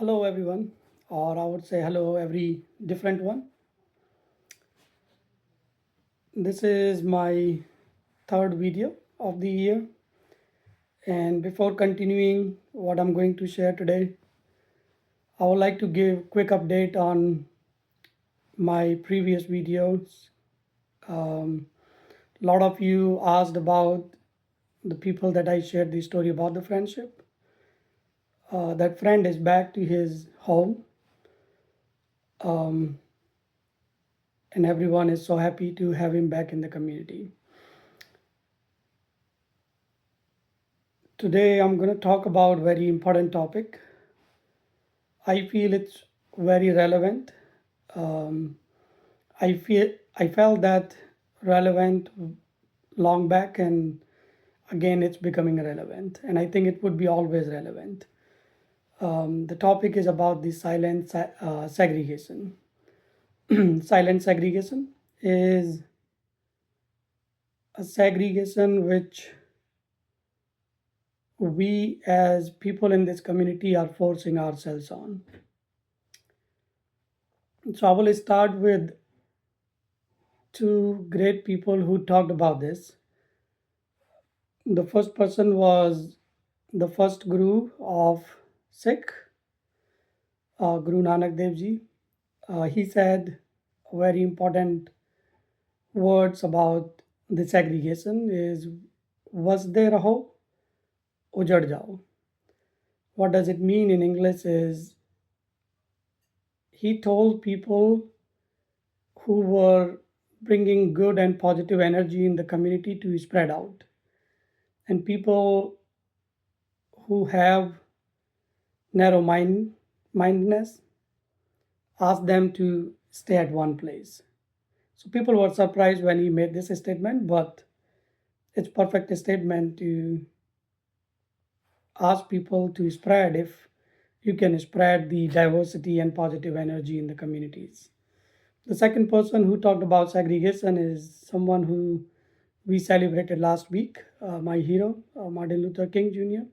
Hello, everyone, or I would say hello, every different one. This is my third video of the year. And before continuing what I'm going to share today, I would like to give quick update on my previous videos. A lot of you asked about the people that I shared the story about the friendship. That friend is back to his home, um, and everyone is so happy to have him back in the community. Today, I'm going to talk about very important topic. I feel it's very relevant. Um, I felt that relevant long back, and again, it's becoming relevant. And I think it would be always relevant. The topic is about the silent segregation. Silent segregation is a segregation which we as people in this community are forcing ourselves on. So I will start with two great people who talked about this. The first person was the first Guru of Sikh, Guru Nanak Dev Ji. He said very important words about the segregation is vasde raho, ujad jao. What does it mean in English is he told people who were bringing good and positive energy in the community to spread out, and people who have narrow mindedness asked them to stay at one place. So people were surprised when he made this statement, but it's perfect statement to ask people to spread if you can spread the diversity and positive energy in the communities. The second person who talked about segregation is someone who we celebrated last week, my hero, Martin Luther King Jr.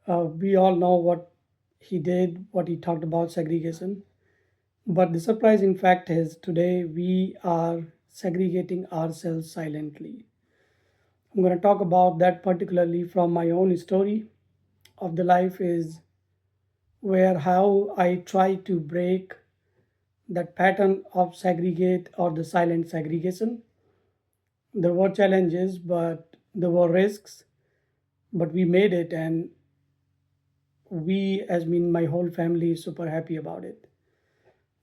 We all know what he did, what he talked about segregation. But the surprising fact is today we are segregating ourselves silently. I'm going to talk about that particularly from my own story of the life is where how I try to break that pattern of segregate or the silent segregation. There were challenges, but there were risks, but we made it, and we, as mean my whole family, is super happy about it.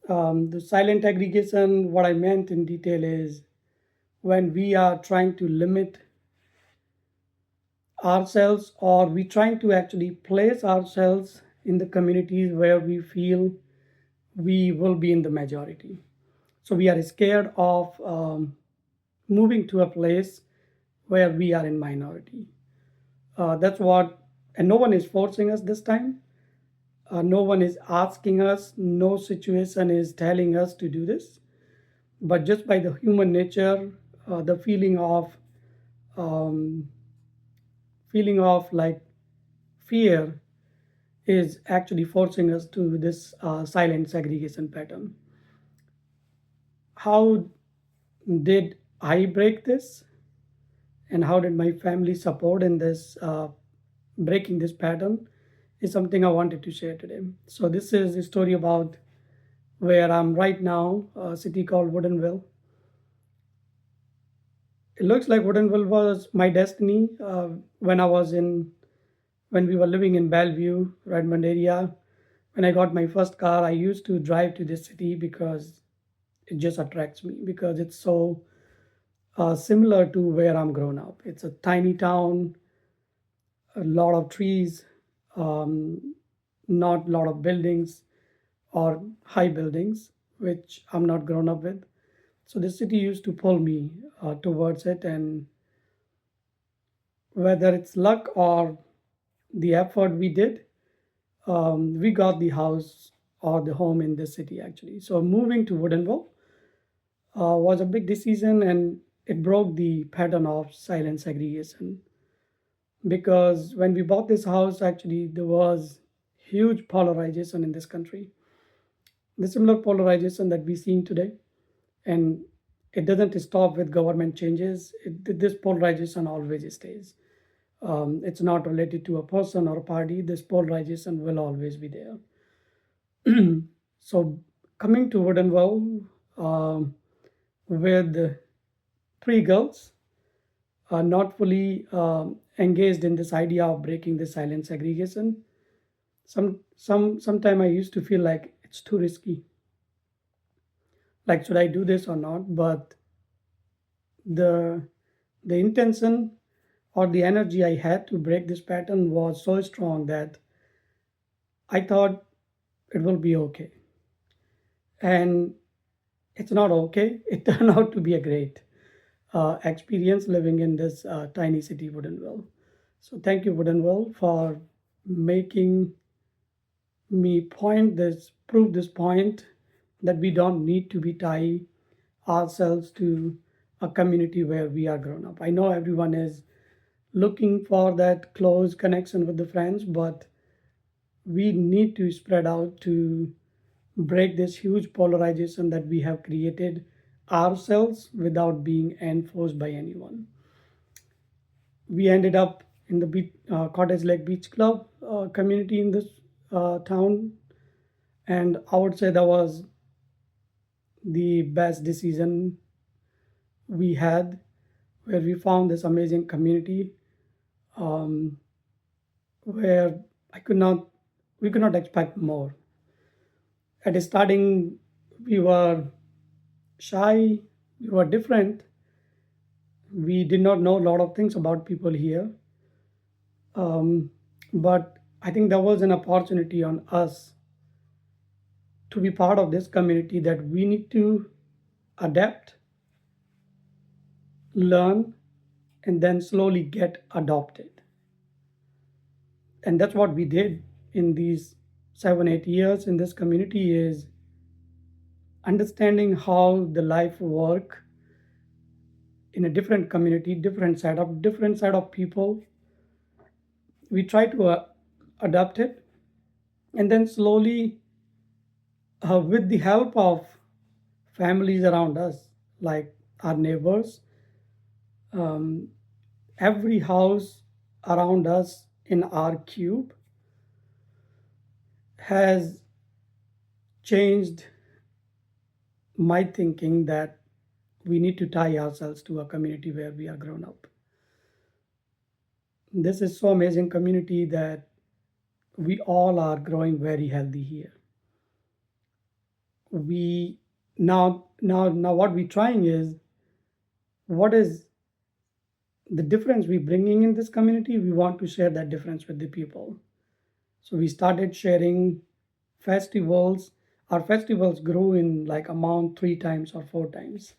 The silent aggregation, what I meant in detail is when we are trying to limit ourselves or we trying to actually place ourselves in the communities where we feel we will be in the majority. So we are scared of moving to a place where we are in minority. That's what, and no one is forcing us this time. No one is asking us. No situation is telling us to do this. But just by the human nature, the um, feeling of like fear is actually forcing us to this silent segregation pattern. How did I break this, and how did my family support in this breaking this pattern? Is something I wanted to share today. So this is a story about where I'm right now, a city called Woodinville. It looks like Woodinville was my destiny when I was in when we were living in Bellevue, Redmond area. When I got my first car, I used to drive to this city because it just attracts me because it's so similar to where I'm grown up. It's a tiny town, a lot of trees, um, not a lot of buildings or high buildings, which I'm not grown up with. So the city used to pull me towards it, and whether it's luck or the effort we did, we got the house or the home in this city actually. So moving to Woodinville was a big decision, and it broke the pattern of silent segregation because when we bought this house, actually there was huge polarization in this country, the similar polarization that we're seeing today. And it doesn't stop with government changes. This polarization always stays. It's not related to a person or a party. This polarization will always be there. So, coming to Woodinville, um, with three girls not fully engaged in this idea of breaking the silent segregation. Sometime I used to feel like it's too risky. Like, should I do this or not? But the the intention or the energy I had to break this pattern was so strong that I thought it will be okay. And it's not okay. It turned out to be a great experience living in this tiny city, Woodinville. So thank you, Woodinville, for making me prove this point that we don't need to be tie ourselves to a community where we are grown up. I know everyone is looking for that close connection with the friends, but we need to spread out to break this huge polarization that we have created ourselves without being enforced by anyone. We ended up in the Cottage Lake Beach Club community in this town, and I would say that was the best decision we had, where we found this amazing community um, where I could not, we could not expect more. At the starting, we were shy, we were different, we did not know a lot of things about people here, um, but I think there was an opportunity on us to be part of this community that we need to adapt, learn, and then slowly get adopted. And that's what we did in these 7 8 years in this community, is understanding how the life work in a different community, different set of people. We try to adapt it, and then slowly, with the help of families around us, like our neighbors, um, every house around us in our cube has changed my thinking that we need to tie ourselves to a community where we are grown up. This is so amazing community that we all are growing very healthy here. We now what we're trying is, what is the difference we bringing in this community? We want to share that difference with the people. So we started sharing festivals. Our festivals grew in like amount 3 times or 4 times,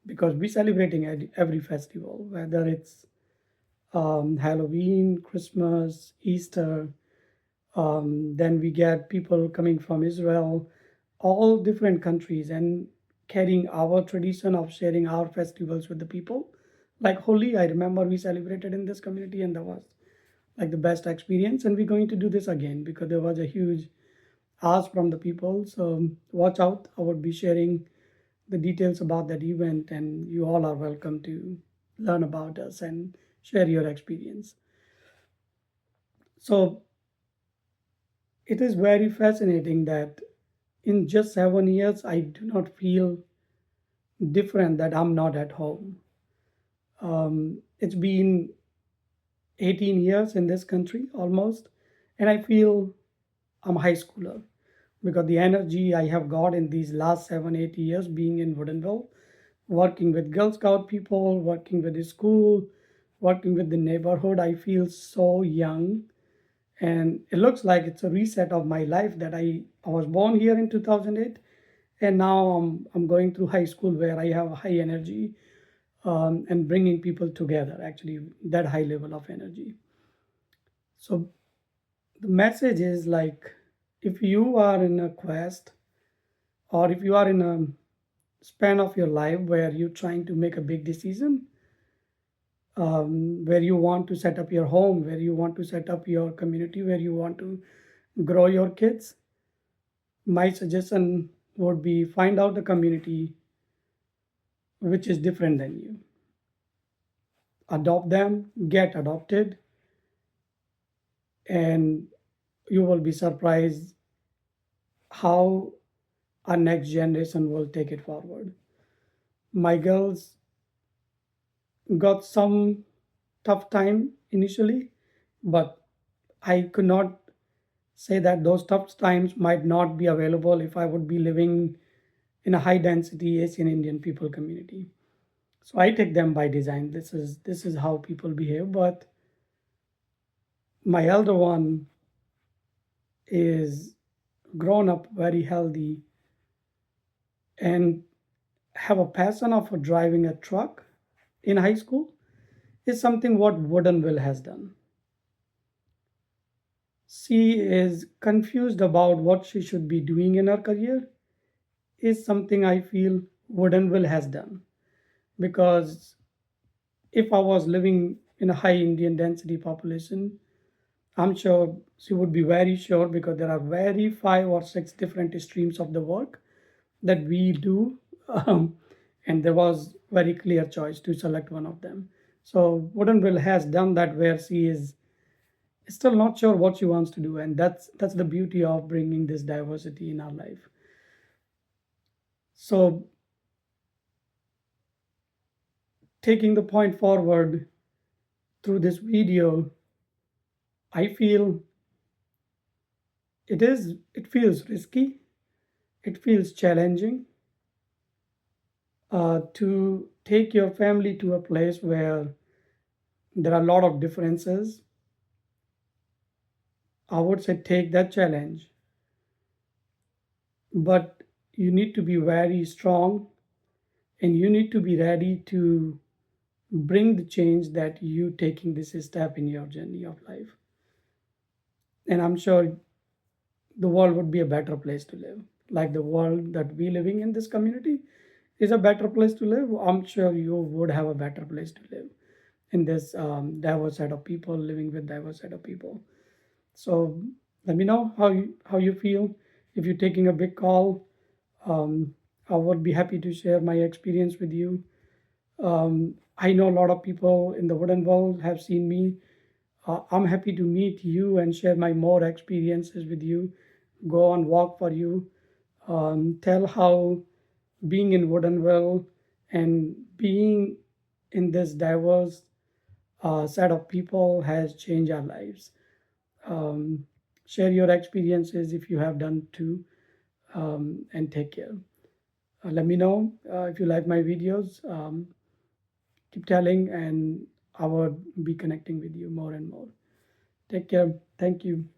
because we celebrating every festival, whether it's Halloween, Christmas, Easter. Then we get people coming from Israel, all different countries, and carrying our tradition of sharing our festivals with the people. Like Holi, I remember we celebrated in this community, and that was like the best experience. And we're going to do this again because there was a huge ask from the people. So watch out. I would be sharing the details about that event, and you all are welcome to learn about us and share your experience. So it is very fascinating that in just 7 years, I do not feel different, that I'm not at home. It's been 18 years in this country almost, and I feel I'm a high schooler, because the energy I have got in these last 7 8 years being in Woodinville, working with Girl Scout people, working with the school, working with the neighborhood, I feel so young. And it looks like it's a reset of my life, that I was born here in 2008, and now I'm going through high school where I have a high energy, and bringing people together, actually, that high level of energy. So the message is like, if you are in a quest, or if you are in a span of your life where you're trying to make a big decision, where you want to set up your home, where you want to set up your community, where you want to grow your kids, my suggestion would be find out a community which is different than you. Adopt them, get adopted, and you will be surprised how our next generation will take it forward. My girls got some tough time initially, but I could not say that those tough times might not be available if I would be living in a high density Asian Indian people community. So I take them by design. This is how people behave. But my elder one is grown up very healthy and have a passion of driving a truck in high school is something what Woodinville has done. She is confused about what she should be doing in her career is something I feel Woodinville has done. Because if I was living in a high Indian density population, I'm sure she would be very sure because there are very 5 or 6 different streams of the work that we do. Um, and there was very clear choice to select one of them. So Woodinville has done that where she is still not sure what she wants to do, and that's the beauty of bringing this diversity in our life. So taking the point forward through this video, I feel it feels risky, it feels challenging to take your family to a place where there are a lot of differences. I would say take that challenge, but you need to be very strong and you need to be ready to bring the change that you taking this step in your journey of life. And I'm sure the world would be a better place to live. Like the world that we living in this community is a better place to live. I'm sure you would have a better place to live in this diverse set of people living with diverse set of people. So let me know how you feel. If you're taking a big call, I would be happy to share my experience with you. I know a lot of people in the wooden world have seen me. I'm happy to meet you and share my more experiences with you. Go on walk for you. Tell how being in Woodinville and being in this diverse set of people has changed our lives. Um, Share your experiences if you have done too, and take care. Let me know if you like my videos. Keep telling, and I will be connecting with you more and more. Take care. Thank you.